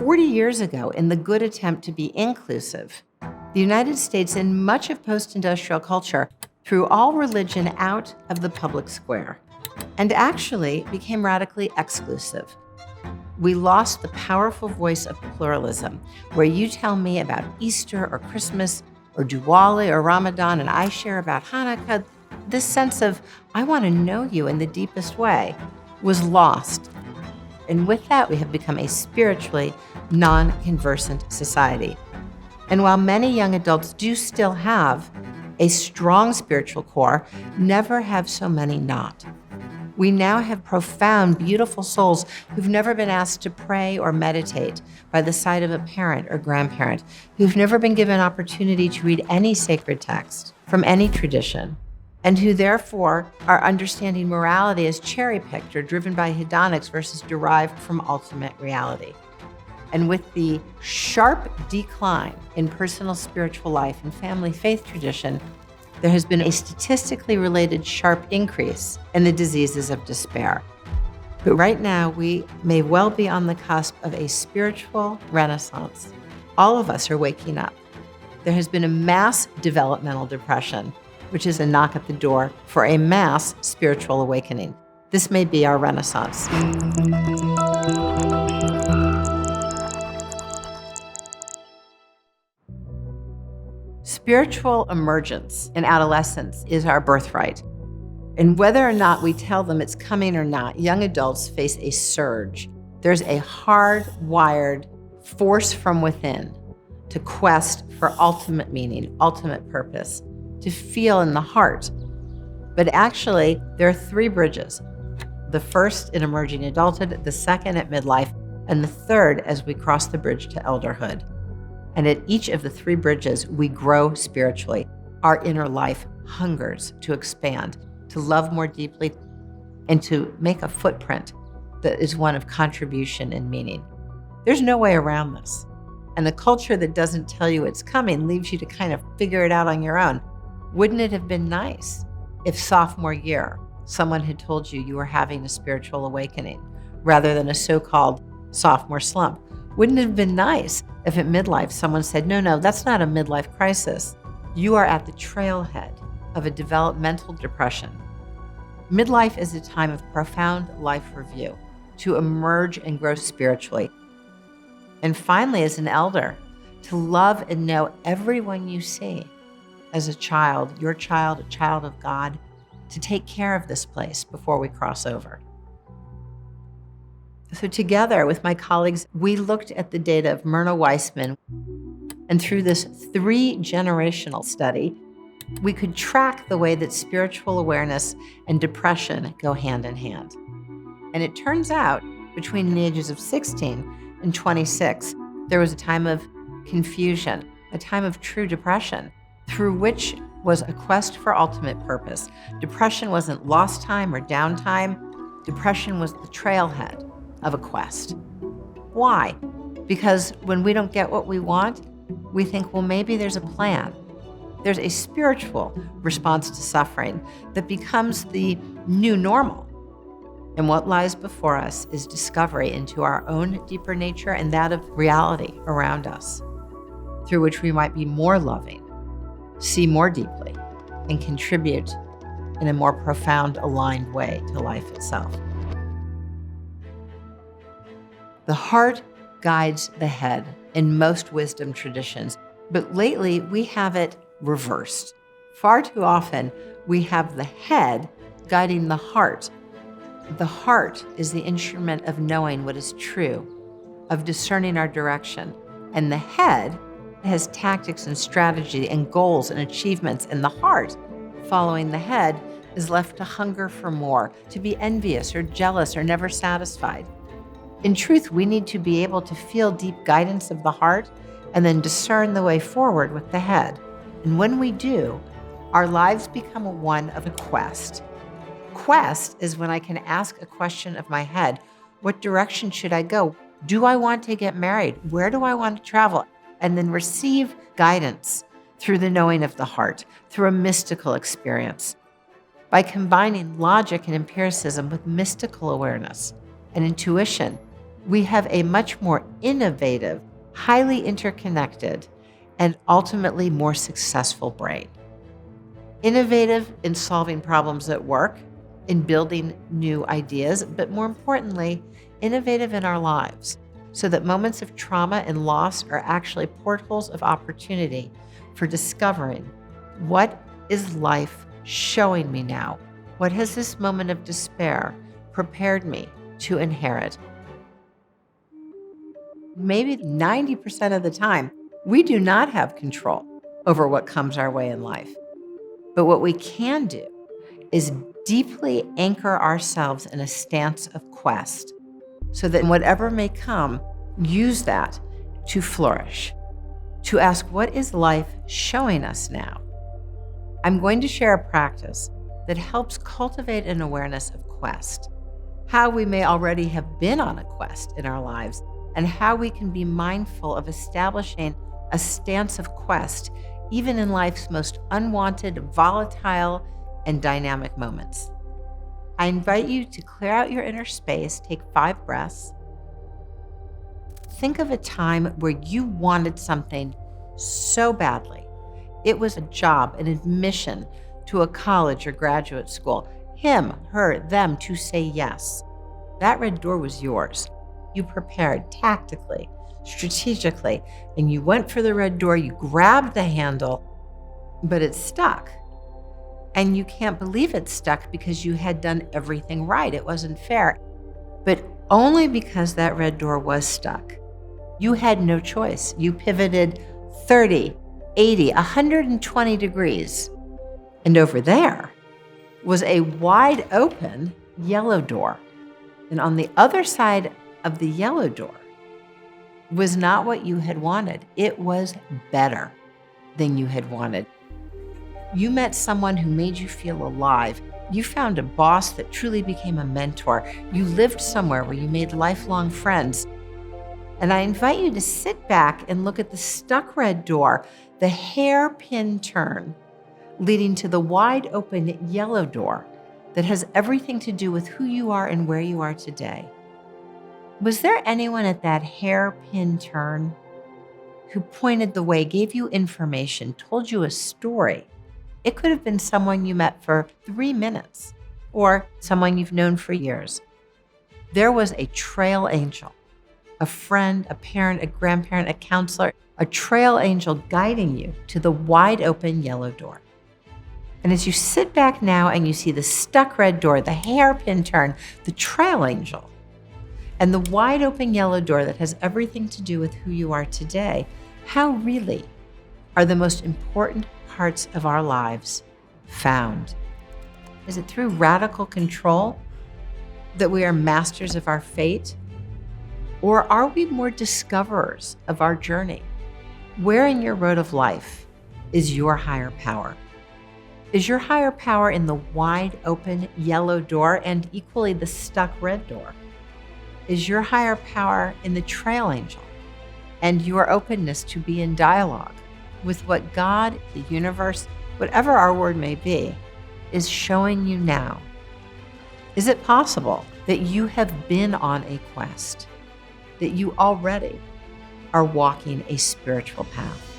40 years ago, in the good attempt to be inclusive, the United States and much of post-industrial culture threw all religion out of the public square and actually became radically exclusive. We lost the powerful voice of pluralism, where you tell me about Easter or Christmas or Diwali or Ramadan and I share about Hanukkah. This sense of, I want to know you in the deepest way, was lost. And with that, we have become a spiritually non-conversant society. And while many young adults do still have a strong spiritual core, never have so many not. We now have profound, beautiful souls who've never been asked to pray or meditate by the side of a parent or grandparent, who've never been given opportunity to read any sacred text from any tradition, and who therefore are understanding morality as cherry-picked or driven by hedonics versus derived from ultimate reality. And with the sharp decline in personal spiritual life and family faith tradition, there has been a statistically related sharp increase in the diseases of despair. But right now, we may well be on the cusp of a spiritual renaissance. All of us are waking up. There has been a mass developmental depression, which is a knock at the door for a mass spiritual awakening. This may be our renaissance. Spiritual emergence in adolescence is our birthright. And whether or not we tell them it's coming or not, young adults face a surge. There's a hardwired force from within to quest for ultimate meaning, ultimate purpose, to feel in the heart. But actually, there are three bridges. The first in emerging adulthood, the second at midlife, and the third as we cross the bridge to elderhood. And at each of the three bridges, we grow spiritually. Our inner life hungers to expand, to love more deeply, and to make a footprint that is one of contribution and meaning. There's no way around this. And a culture that doesn't tell you it's coming leaves you to kind of figure it out on your own. Wouldn't it have been nice if sophomore year, someone had told you you were having a spiritual awakening rather than a so-called sophomore slump? Wouldn't it have been nice if at midlife someone said, no, that's not a midlife crisis. You are at the trailhead of a developmental depression. Midlife is a time of profound life review, to emerge and grow spiritually. And finally, as an elder, to love and know everyone you see as a child, your child, a child of God, to take care of this place before we cross over. So together with my colleagues, we looked at the data of Myrna Weissman, and through this 3-generational study, we could track the way that spiritual awareness and depression go hand in hand. And it turns out, between the ages of 16 and 26, there was a time of confusion, a time of true depression, through which was a quest for ultimate purpose. Depression wasn't lost time or downtime. Depression was the trailhead of a quest. Why? Because when we don't get what we want, we think, well, maybe there's a plan. There's a spiritual response to suffering that becomes the new normal. And what lies before us is discovery into our own deeper nature and that of reality around us, through which we might be more loving, see more deeply, and contribute in a more profound, aligned way to life itself. The heart guides the head in most wisdom traditions, but lately we have it reversed. Far too often, we have the head guiding the heart. The heart is the instrument of knowing what is true, of discerning our direction, and the head has tactics and strategy and goals and achievements, and the heart, following the head, is left to hunger for more, to be envious or jealous or never satisfied. In truth, we need to be able to feel deep guidance of the heart and then discern the way forward with the head. And when we do, our lives become one of a quest. Quest is when I can ask a question of my head. What direction should I go? Do I want to get married? Where do I want to travel? And then receive guidance through the knowing of the heart, through a mystical experience. By combining logic and empiricism with mystical awareness and intuition, We have a much more innovative, highly interconnected, and ultimately more successful brain. Innovative in solving problems at work, in building new ideas, but more importantly, innovative in our lives, so that moments of trauma and loss are actually portholes of opportunity for discovering what is life showing me now? What has this moment of despair prepared me to inherit? Maybe 90% of the time, we do not have control over what comes our way in life. But what we can do is deeply anchor ourselves in a stance of quest so that whatever may come, use that to flourish, to ask, what is life showing us now? I'm going to share a practice that helps cultivate an awareness of quest, how we may already have been on a quest in our lives, and how we can be mindful of establishing a stance of quest even in life's most unwanted, volatile, and dynamic moments. I invite you to clear out your inner space, take 5 breaths. Think of a time where you wanted something so badly. It was a job, an admission to a college or graduate school. Him, her, them to say yes. That red door was yours. You prepared tactically, strategically, and you went for the red door. You grabbed the handle, but it's stuck. And you can't believe it's stuck because you had done everything right. It wasn't fair. But only because that red door was stuck. You had no choice. You pivoted 30, 80, 120 degrees. And over there was a wide open yellow door. And on the other side of the yellow door was not what you had wanted. It was better than you had wanted. You met someone who made you feel alive. You found a boss that truly became a mentor. You lived somewhere where you made lifelong friends. And I invite you to sit back and look at the stuck red door, the hairpin turn leading to the wide open yellow door that has everything to do with who you are and where you are today. Was there anyone at that hairpin turn who pointed the way, gave you information, told you a story? It could have been someone you met for 3 minutes or someone you've known for years. There was a trail angel, a friend, a parent, a grandparent, a counselor, a trail angel guiding you to the wide open yellow door. And as you sit back now and you see the stuck red door, the hairpin turn, the trail angel, and the wide open yellow door that has everything to do with who you are today, how really are the most important parts of our lives found? Is it through radical control that we are masters of our fate? Or are we more discoverers of our journey? Where in your road of life is your higher power? Is your higher power in the wide open yellow door and equally the stuck red door? Is your higher power in the trail angel and your openness to be in dialogue with what God, the universe, whatever our word may be, is showing you now? Is it possible that you have been on a quest, that you already are walking a spiritual path?